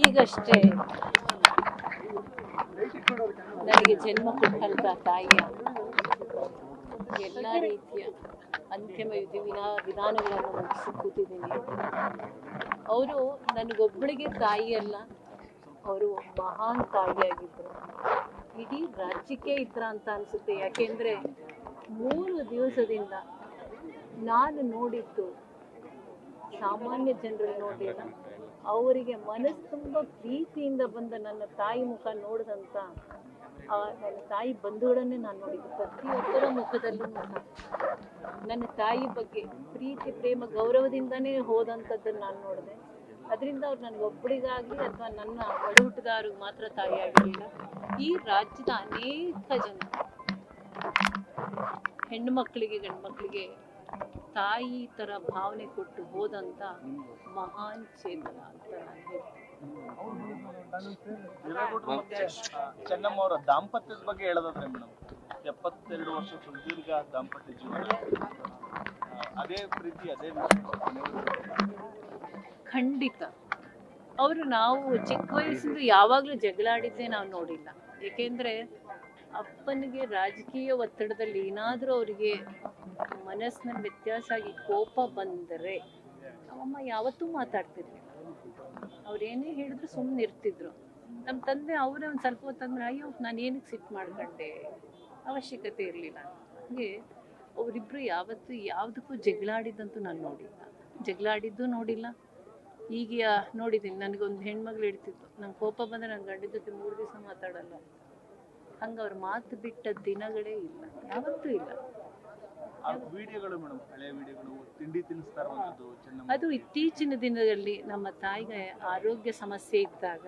ಈಗಷ್ಟೇ ನನಗೆ ಜನ್ಮ ಕೊಟ್ಟಂತ ತಾಯಿಯ ಎಲ್ಲ ರೀತಿಯ ಅಂತಿಮ ವಿಧಾನಗಳನ್ನು ಮುಗಿಸಿ ಕೂತಿದ್ದೀನಿ. ಅವರು ನನಗೊಬ್ಬಳಿಗೆ ತಾಯಿಯಲ್ಲ, ಅವರು ಮಹಾನ್ ತಾಯಿಯಾಗಿದ್ದರು. ಇಡೀ ರಾಜ್ಯಕ್ಕೆ ಈ ಥರ ಅಂತ ಅನಿಸುತ್ತೆ. ಯಾಕೆಂದರೆ 3 ದಿವಸದಿಂದ ನಾನು ನೋಡಿದ್ದು ಸಾಮಾನ್ಯ ಜನರಲ್ಲಿ ನೋಡಿಲ್ಲ. ಅವರಿಗೆ ಮನಸ್ಸು ತುಂಬ ಪ್ರೀತಿಯಿಂದ ಬಂದ ನನ್ನ ತಾಯಿ ಮುಖ ನೋಡಿದಂಥ ನನ್ನ ತಾಯಿ ಬಂಧುಗಳನ್ನೇ ನಾನು ನೋಡಿದ್ದು. ಪ್ರತಿಯೊಬ್ಬರ ಮುಖದಲ್ಲೂ ನನ್ನ ತಾಯಿ ಬಗ್ಗೆ ಪ್ರೀತಿ, ಪ್ರೇಮ, ಗೌರವದಿಂದನೇ ಹೋದಂಥದ್ದನ್ನು ನಾನು ನೋಡಿದೆ. ಅದರಿಂದ ಅವ್ರು ನನಗೊಬ್ಬಳಿಗಾಗಲಿ ಅಥವಾ ನನ್ನ ಒಡಹುಟ್ಟಿದವ್ರಿಗೆ ಮಾತ್ರ ತಾಯಿ ಆಗಿರಲಿಲ್ಲ. ಈ ರಾಜ್ಯದ ಅನೇಕ ಜನ ಹೆಣ್ಣು ಮಕ್ಕಳಿಗೆ, ಗಂಡು ಮಕ್ಕಳಿಗೆ ತಾಯಿ ಥರ ಭಾವನೆ ಕೊಟ್ಟು ಹೋದಂಥ ಮಹಾನ್ ಚೇತನ ಅಂತ ನಾನು ಹೇಳ್ತೀನಿ. ಚೆನ್ನಮ್ಮ ಅವರ ದಾಂಪತ್ಯದ ಬಗ್ಗೆ ಹೇಳೋದಾದ್ರೆ ಮೇಡಮ್, 72 ವರ್ಷ ಸುದೀರ್ಘ ದಾಂಪತ್ಯ ಜೀವನ, ಅದೇ ಪ್ರೀತಿ, ಅದೇ ಖಂಡಿತ. ಅವರು ನಾವು ಚಿಕ್ಕ ವಯಸ್ಸಿಂದ ಯಾವಾಗಲೂ ಜಗಳಾಡಿದ್ದೇ ನಾವು ನೋಡಿಲ್ಲ. ಏಕೆಂದರೆ ಅಪ್ಪನಿಗೆ ರಾಜಕೀಯ ಒತ್ತಡದಲ್ಲಿ ಏನಾದರೂ ಅವರಿಗೆ ಮನಸ್ಸಿನಲ್ಲಿ ವ್ಯತ್ಯಾಸ ಆಗಿ ಕೋಪ ಬಂದರೆ ನಮ್ಮಮ್ಮ ಯಾವತ್ತೂ ಮಾತಾಡ್ತಿರ್ಲಿಲ್ಲ. ಅವ್ರೇನೇ ಹೇಳಿದ್ರು ಸುಮ್ಮನೆ ಇರ್ತಿದ್ರು. ನಮ್ಮ ತಂದೆ ಅವರೇ ಒಂದು ಸ್ವಲ್ಪ ಹೊತ್ತಂದ್ರೆ ಅಯ್ಯೋ ನಾನು ಏನಕ್ಕೆ ಸಿಟ್ಟು ಮಾಡ್ಕೊಂಡೆ, ಅವಶ್ಯಕತೆ ಇರಲಿಲ್ಲ. ಹಾಗೆ ಅವರಿಬ್ಬರು ಯಾವತ್ತೂ ಯಾವುದಕ್ಕೂ ಜಗಳಾಡಿದ್ದಂತೂ ನಾನು ನೋಡಿಲ್ಲ, ಜಗಳಾಡಿದ್ದು ನೋಡಿಲ್ಲ. ಈಗ ನೋಡಿದ್ದೀನಿ, ನನಗೊಂದು ಹೆಣ್ಮಗಳು ಹೇಳ್ತಿತ್ತು, ನಂಗೆ ಕೋಪ ಬಂದರೆ ನನ್ನ ಗಂಡ ಜೊತೆ 3 ದಿವಸ ಮಾತಾಡಲ್ಲ. ಹಂಗೆ ಅವ್ರ ಮಾತು ಬಿಟ್ಟ ದಿನಗಳೇ ಇಲ್ಲ, ಯಾವತ್ತೂ ಇಲ್ಲ. ಅದು ಇತ್ತೀಚಿನ ದಿನದಲ್ಲಿ ನಮ್ಮ ತಾಯಿಗೆ ಆರೋಗ್ಯ ಸಮಸ್ಯೆ ಇದ್ದಾಗ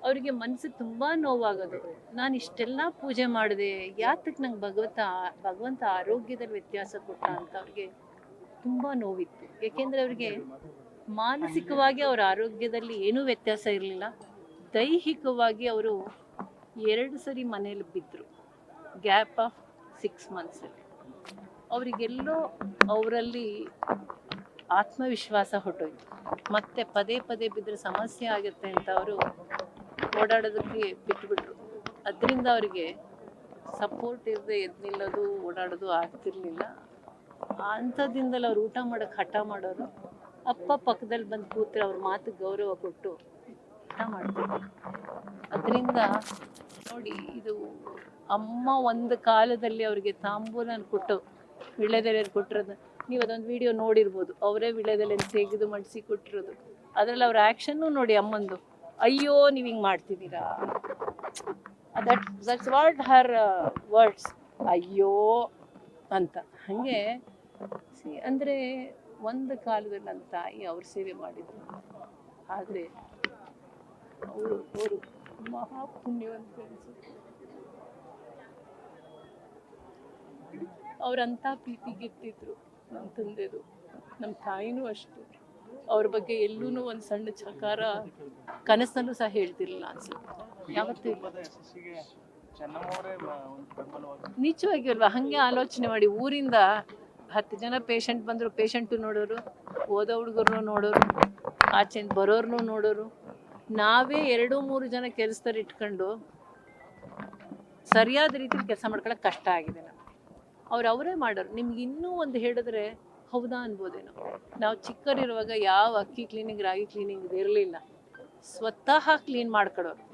ಅವರಿಗೆ ಮನಸ್ಸಿಗೆ ತುಂಬ ನೋವಾಗೋದು. ನಾನು ಇಷ್ಟೆಲ್ಲ ಪೂಜೆ ಮಾಡಿದೆ, ಯಾತಕ್ಕೆ ನಂಗೆ ಭಗವಂತ ಆರೋಗ್ಯದಲ್ಲಿ ವ್ಯತ್ಯಾಸ ಕೊಟ್ಟ ಅಂತ ಅವ್ರಿಗೆ ತುಂಬ ನೋವಿತ್ತು. ಏಕೆಂದರೆ ಅವರಿಗೆ ಮಾನಸಿಕವಾಗಿ ಅವರ ಆರೋಗ್ಯದಲ್ಲಿ ಏನೂ ವ್ಯತ್ಯಾಸ ಇರಲಿಲ್ಲ. ದೈಹಿಕವಾಗಿ ಅವರು 2 ಸರಿ ಮನೇಲಿ ಬಿದ್ದರು, ಗ್ಯಾಪ್ ಆಫ್ 6 ಮಂತ್ಸಲ್ಲಿ. ಅವರಿಗೆಲ್ಲೋ ಅವರಲ್ಲಿ ಆತ್ಮವಿಶ್ವಾಸ ಹೊಟ್ಟೋಯ್ತು. ಮತ್ತೆ ಪದೇ ಪದೇ ಬಿದ್ದರೆ ಸಮಸ್ಯೆ ಆಗುತ್ತೆ ಅಂತ ಅವರು ಓಡಾಡೋದಕ್ಕೆ ಬಿಟ್ಟುಬಿಟ್ರು. ಅದರಿಂದ ಅವರಿಗೆ ಸಪೋರ್ಟ್ ಇರದೆ ಎದ್ದು ನಿಲ್ಲೋದು, ಓಡಾಡೋದು ಆಗ್ತಿರ್ಲಿಲ್ಲ. ಅಂಥದ್ದಿಂದಲೇ ಅವ್ರು ಊಟ ಮಾಡೋಕ್ಕೆ ಹಠ ಮಾಡೋರು. ಅಪ್ಪ ಪಕ್ಕದಲ್ಲಿ ಬಂದು ಕೂತ್ರೆ ಅವ್ರ ಮಾತು ಗೌರವ ಕೊಟ್ಟು ಊಟ ಮಾಡ್ತಿದ್ರು. ಅದರಿಂದ ನೋಡಿ, ಇದು ಅಮ್ಮ ಒಂದು ಕಾಲದಲ್ಲಿ ಅವರಿಗೆ ತಾಂಬೂಲನ ಕೊಟ್ಟು ವಿಳ್ಯದೆಲೆಯಲ್ಲಿ ಕೊಟ್ಟಿರೋದು ನೀವು ಅದೊಂದು ವಿಡಿಯೋ ನೋಡಿರ್ಬೋದು. ಅವರೇ ವಿಳ್ಯದೆಲೆಯನ್ನು ತೆಗೆದು ಮಡಿಸಿ ಕೊಟ್ಟಿರೋದು. ಅದರಲ್ಲಿ ಅವ್ರ ಆ್ಯಕ್ಷನ್ನು ನೋಡಿ ಅಮ್ಮಂದು, ಅಯ್ಯೋ ನೀವು ಹಿಂಗೆ ಮಾಡ್ತಿದ್ದೀರಾ, ದಟ್ಸ್ ವಾಟ್ ಹರ್ ವರ್ಡ್ಸ್, ಅಯ್ಯೋ ಅಂತ. ಹಾಗೆ ಅಂದರೆ ಒಂದು ಕಾಲದಲ್ಲಿ ನನ್ನ ತಾಯಿ ಅವ್ರ ಸೇವೆ ಮಾಡಿದ್ರು. ಆದರೆ ಅವರು ಮಹಾಪುಣ್ಯವಂತ ಅನಿಸುತ್ತೆ. ಅವರಂಥ ಪ್ರೀತಿ ಗೆದ್ದಿದ್ರು ನಮ್ಮ ತಂದೆದು, ನಮ್ಮ ತಾಯಿನೂ ಅಷ್ಟೇ. ಅವ್ರ ಬಗ್ಗೆ ಎಲ್ಲೂ ಒಂದು ಸಣ್ಣ ಚಕಾರ ಕನಸಲ್ಲೂ ಸಹ ಹೇಳ್ತಿರ್ಲಿಲ್ಲ ಅನ್ಸುತ್ತೆ, ಯಾವತ್ತೂ ಇಲ್ಲ. ನಿಜವಾಗಿ ಅಲ್ವಾ? ಹಾಗೆ ಆಲೋಚನೆ ಮಾಡಿ, ಊರಿಂದ 10 ಜನ ಪೇಷಂಟ್ ಬಂದರು, ಪೇಷಂಟು ನೋಡೋರು, ಓದೋ ಹುಡುಗರು ನೋಡೋರು, ಆಚೆ ಬರೋರ್ನು ನೋಡೋರು. ನಾವೇ 2-3 ಜನ ಕೆಲಸದಲ್ಲಿ ಇಟ್ಕೊಂಡು ಸರಿಯಾದ ರೀತಿಲಿ ಕೆಲಸ ಮಾಡ್ಕೊಳ್ಳೋಕೆ ಕಷ್ಟ ಆಗಿದೆ ನಮಗೆ. ಅವರೇ ಮಾಡೋರು. ನಿಮ್ಗೆ ಇನ್ನೂ ಒಂದು ಹೇಳಿದ್ರೆ ಹೌದಾ ಅನ್ಬೋದೇನೋ. ನಾವು ಚಿಕ್ಕವರಿರುವಾಗ ಯಾವ ಅಕ್ಕಿ ಕ್ಲೀನಿಂಗ್, ರಾಗಿ ಕ್ಲೀನಿಂಗ್ ಇರಲಿಲ್ಲ. ಸ್ವತಃ ಕ್ಲೀನ್ ಮಾಡ್ಕೊಳ್ಳೋರು.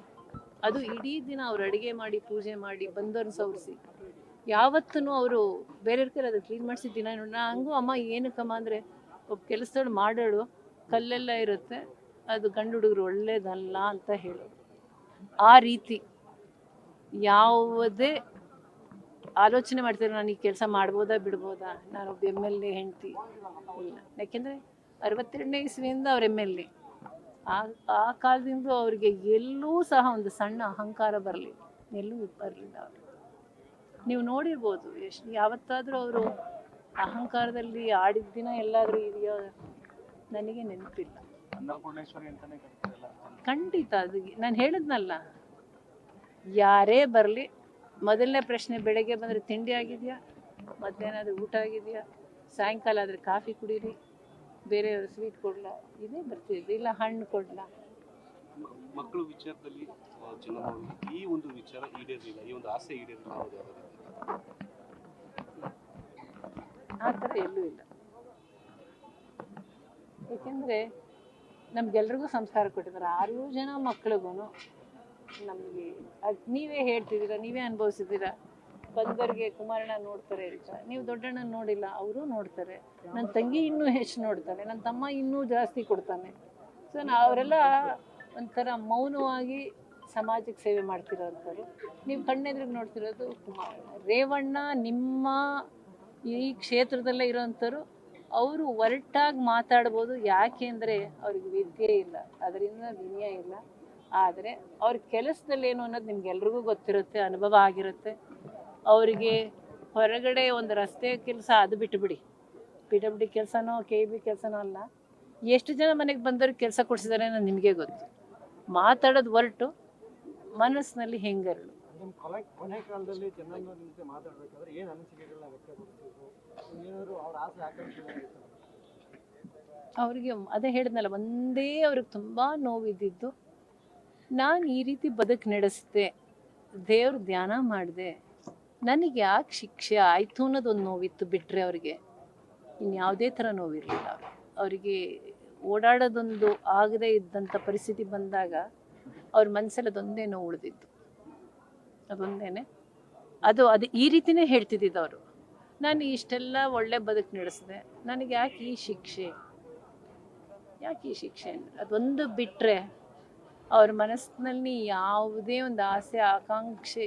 ಅದು ಇಡೀ ದಿನ ಅವ್ರು ಅಡುಗೆ ಮಾಡಿ, ಪೂಜೆ ಮಾಡಿ, ಬಂದವ್ರನ್ನ ಸವರಿಸಿ, ಯಾವತ್ತೂ ಅವರು ಬೇರೆಯವ್ರ ಕೈಲಿ ಅದು ಕ್ಲೀನ್ ಮಾಡಿಸಿದ ದಿನ ನೋಡಿ. ನಾ ಹಂಗೂ ಅಮ್ಮ ಏನಕ್ಕಮ್ಮ ಅಂದರೆ, ಒಬ್ಬ ಕೆಲಸದವ್ರು ಮಾಡೋಳು, ಕಲ್ಲೆಲ್ಲ ಇರುತ್ತೆ, ಅದು ಗಂಡು ಹುಡುಗರು ಒಳ್ಳೇದಲ್ಲ ಅಂತ ಹೇಳೋರು. ಆ ರೀತಿ ಯಾವುದೇ ಆಲೋಚನೆ ಮಾಡ್ತಾರೆ, ನಾನು ಈ ಕೆಲಸ ಮಾಡ್ಬೋದಾ ಬಿಡ್ಬೋದಾ, ನಾನೊಬ್ಬ MLA ಹೆಂಡ್ತಿ ಇಲ್ಲ. ಯಾಕೆಂದರೆ 62ನೇ ಇಸ್ವಿಯಿಂದ ಅವ್ರ MLA. ಆ ಕಾಲದಿಂದ ಅವರಿಗೆ ಎಲ್ಲೂ ಸಹ ಒಂದು ಸಣ್ಣ ಅಹಂಕಾರ ಬರಲಿಲ್ಲ, ಎಲ್ಲೂ ಬರಲಿಲ್ಲ ಅವರು. ನೀವು ನೋಡಿರ್ಬೋದು, ಎಷ್ಟು ಯಾವತ್ತಾದರೂ ಅವರು ಅಹಂಕಾರದಲ್ಲಿ ಆಡಿದ ದಿನ ಎಲ್ಲಾದರೂ ಇದೆಯೋ ನನಗೆ ನೆನಪಿಲ್ಲ. ಖಂಡಿತ ಅದು ನಾನು ಹೇಳಿದ್ನಲ್ಲ, ಯಾರೇ ಬರಲಿ ಮೊದಲನೇ ಪ್ರಶ್ನೆ ಬೆಳಗ್ಗೆ ಬಂದರೆ ತಿಂಡಿ ಆಗಿದೆಯಾ, ಮಧ್ಯಾಹ್ನ ಆದರೆ ಊಟ ಆಗಿದೆಯಾ, ಸಾಯಂಕಾಲ ಆದರೆ ಕಾಫಿ ಕುಡೀರಿ, ಬೇರೆಯವರು ಸ್ವೀಟ್ ಕೊಡಲ್ಲ, ಇದೇ ಬರ್ತಿದ್ದು, ಇಲ್ಲ ಹಣ್ಣು ಕೊಡಲ್ಲ. ಮಕ್ಕಳು ವಿಚಾರದಲ್ಲಿ ಈ ಒಂದು ವಿಚಾರ ಈಡೇರಲಿಲ್ಲ, ಈ ಒಂದು ಆಸೆ ಈಡೇರಲಿಲ್ಲ ಅನ್ನೋದು ಯಾವ್ದು? ಆ ಥರ ಎಲ್ಲೂ ಇಲ್ಲ. ಏಕೆಂದರೆ ನಮ್ಗೆಲ್ರಿಗೂ ಸಂಸ್ಕಾರ ಕೊಟ್ಟಿದ್ದಾರೆ. 6 ಜನ ಮಕ್ಳಿಗೂ ನಮಗೆ ಅದು ನೀವೇ ಹೇಳ್ತಿದ್ದೀರಾ, ನೀವೇ ಅನುಭವಿಸಿದ್ದೀರಾ. ಬಂದವರಿಗೆ ಕುಮಾರಣ್ಣ ನೋಡ್ತಾರೆ ಅಂತ, ನೀವು ದೊಡ್ಡಣ್ಣ ನೋಡಿಲ್ಲ, ಅವರು ನೋಡ್ತಾರೆ. ನನ್ನ ತಂಗಿ ಇನ್ನೂ ಹೆಚ್ಚು ನೋಡ್ತಾನೆ, ನನ್ನ ತಮ್ಮ ಇನ್ನೂ ಜಾಸ್ತಿ ಕೊಡ್ತಾನೆ. ಸೊ ಅವರೆಲ್ಲ ಒಂಥರ ಮೌನವಾಗಿ ಸಮಾಜಕ್ಕೆ ಸೇವೆ ಮಾಡ್ತಿರೋಂಥವ್ರು. ನೀವು ಕಣ್ಣೆದ್ರಿಗೆ ನೋಡ್ತಿರೋದು ಕುಮಾರಣ್ಣ. ರೇವಣ್ಣ ನಿಮ್ಮ ಈ ಕ್ಷೇತ್ರದಲ್ಲೇ ಇರೋವಂಥವ್ರು. ಅವರು ಒರಟಾಗಿ ಮಾತಾಡ್ಬೋದು, ಯಾಕೆ ಅಂದರೆ ಅವ್ರಿಗೆ ವಿದ್ಯೆ ಇಲ್ಲ, ಅದರಿಂದ ವಿನಯ ಇಲ್ಲ. ಆದರೆ ಅವ್ರ ಕೆಲಸದಲ್ಲಿ ಏನು ಅನ್ನೋದು ನಿಮ್ಗೆಲ್ರಿಗೂ ಗೊತ್ತಿರುತ್ತೆ, ಅನುಭವ ಆಗಿರುತ್ತೆ. ಅವರಿಗೆ ಹೊರಗಡೆ ಒಂದು ರಸ್ತೆ ಕೆಲಸ ಅದು ಬಿಟ್ಟುಬಿಡಿ, PWD ಕೆಲಸನೋ KB ಕೆಲಸನೋ ಅಲ್ಲ, ಎಷ್ಟು ಜನ ಮನೆಗೆ ಬಂದವ್ರಿಗೆ ಕೆಲಸ ಕೊಡಿಸಿದ್ದಾರೆ ಅನ್ನೋದು ನಿಮಗೆ ಗೊತ್ತು. ಮಾತಾಡೋದು ಹೊರಟು ಮನಸ್ಸಿನಲ್ಲಿ ಹೆಂಗರಳು. ಕೊನೆ ಕಾಲದಲ್ಲಿ ಚೆನ್ನಣ್ಣವ್ರ ಜೊತೆ ಮಾತಾಡಬೇಕಾದ್ರೆ ಏನು ಅನಿಸಿಕೆಗಳನ್ನ ವ್ಯಕ್ತಪಡಿಸಿದ್ರು, ಏನಾದ್ರು ಅವ್ರ ಆಸೆ ಆಕಾಂಕ್ಷೆ ಅವರಿಗೆ ಅದೇ ಹೇಳಿದ್ನಲ್ಲ, ಒಂದೇ ಅವ್ರಿಗೆ ತುಂಬ ನೋವಿದ್ದಿದ್ದು, ನಾನು ಈ ರೀತಿ ಬದುಕು ನಡೆಸಿದೆ, ದೇವ್ರ ಧ್ಯಾನ ಮಾಡಿದೆ, ನನಗೆ ಯಾಕೆ ಶಿಕ್ಷೆ ಆಯಿತು ಅನ್ನೋದೊಂದು ನೋವಿತ್ತು. ಬಿಟ್ಟರೆ ಅವ್ರಿಗೆ ಇನ್ಯಾವುದೇ ಥರ ನೋವಿರಲಿಲ್ಲ. ಅವರಿಗೆ ಓಡಾಡೋದೊಂದು ಆಗದೇ ಇದ್ದಂಥ ಪರಿಸ್ಥಿತಿ ಬಂದಾಗ ಅವ್ರ ಮನಸ್ಸಲ್ಲಿ ಅದೊಂದೇ ನೋವು ಉಳಿದಿತ್ತು, ಅದೊಂದೇ. ಅದು ಈ ರೀತಿಯೇ ಹೇಳ್ತಿದ್ದಿದ್ದು ಅವರು, ನಾನು ಇಷ್ಟೆಲ್ಲ ಒಳ್ಳೆ ಬದುಕು ನಡೆಸಿದೆ, ನನಗೆ ಯಾಕೆ ಈ ಶಿಕ್ಷೆ, ಯಾಕೆ ಈ ಶಿಕ್ಷೆ ಅಂದರೆ ಅದೊಂದು ಬಿಟ್ಟರೆ ಅವ್ರ ಮನಸ್ಸಿನಲ್ಲಿ ಯಾವುದೇ ಒಂದು ಆಸೆ ಆಕಾಂಕ್ಷೆ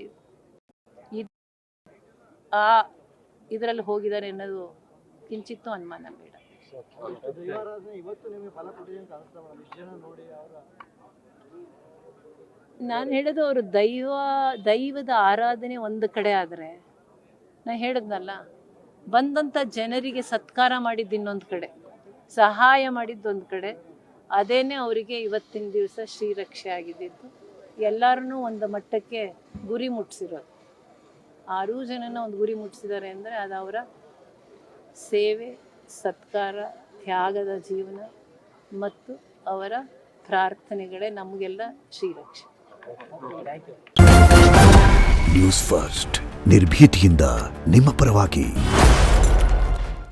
ಇದರಲ್ಲಿ ಹೋಗಿದ್ದಾರೆ ಅನ್ನೋದು ಕಿಂಚಿತ್ತೂ ಅನುಮಾನ ಬೇಡ. ಇವತ್ತು ನಿಮಗೆ ಫಲ ಕೊಟ್ಟಿದೆ ಅಂತ ಅನಿಸ್ತಾ ಇಷ್ಟು ಜನ ನೋಡಿ ಅವರ ನಾನು ಹೇಳೋದು ಅವರು ದೈವದ ಆರಾಧನೆ ಒಂದು ಕಡೆ ಆದರೆ, ನಾನು ಹೇಳಿದ್ನಲ್ಲ, ಬಂದಂಥ ಜನರಿಗೆ ಸತ್ಕಾರ ಮಾಡಿದ್ದು ಇನ್ನೊಂದು ಕಡೆ, ಸಹಾಯ ಮಾಡಿದ್ದೊಂದು ಕಡೆ. ಅದೇನೇ ಅವರಿಗೆ ಇವತ್ತಿನ ದಿವಸ ಶ್ರೀರಕ್ಷೆ ಆಗಿದ್ದಿದ್ದು. ಎಲ್ಲರನ್ನೂ ಒಂದು ಮಟ್ಟಕ್ಕೆ ಗುರಿ ಮುಟ್ಟಿಸಿರೋದು. 6 ಜನನ ಒಂದು ಗುರಿ ಮುಟ್ಟಿಸಿದ್ದಾರೆ ಅಂದರೆ ಅದು ಅವರ ಸೇವೆ, ಸತ್ಕಾರ, ತ್ಯಾಗದ ಜೀವನ ಮತ್ತು ಅವರ ಪ್ರಾರ್ಥನೆಗಳೇ ನಮಗೆಲ್ಲ ಶ್ರೀರಕ್ಷೆ. ನ್ಯೂಸ್ ಫಸ್ಟ್ ನಿರ್ಭೀತಿಯಿಂದ ನಿಮ್ಮ ಪರವಾಗಿ.